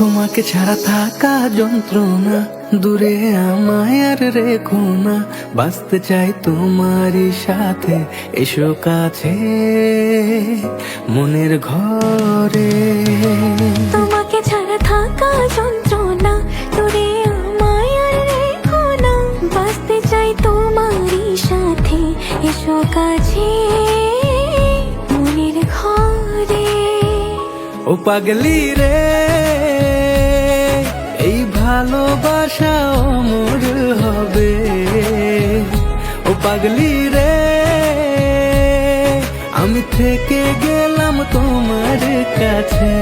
তোমাকে ছাড়া থাকা যন্ত্রণা, দূরে আমায় আর রেখো না। বাঁচতে চাই তোমারই সাথে, এসো কাছে মনের ঘরে। তোমাকে ছাড়া থাকা যন্ত্রণা, দূরে আমায় আর রেখো না। বাঁচতে চাই তোমারই সাথে, এসো কাছে মনের ঘরে। ও পাগলি রে, এই ভালোবাসা অমর হবে। ও পাগলি রে, আমি থেকে গেলাম তোমার কাছে।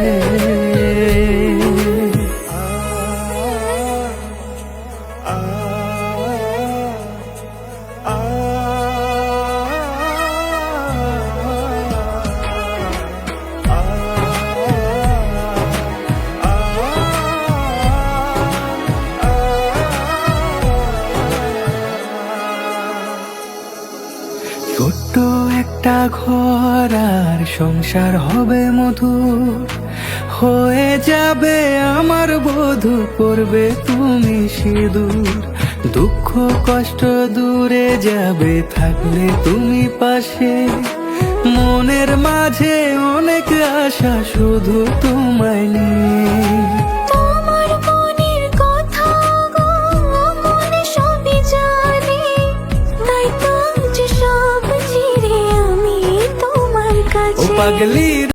ছোট্ট একটা ঘর আর সংসার হবে মধুর, হয়ে যাবে আমার বধূ, করবে তুমি সিঁদুর। দুঃখ কষ্ট দূরে যাবে থাকলে তুমি পাশে, মনের মাঝে অনেক আশা শুধু তোমায় নিয়ে। তোমার মনের কথা গো মনে সবই জানে, তাই তো যে সব ছেড়ে আমি তোমার ও কাছে। পাগলি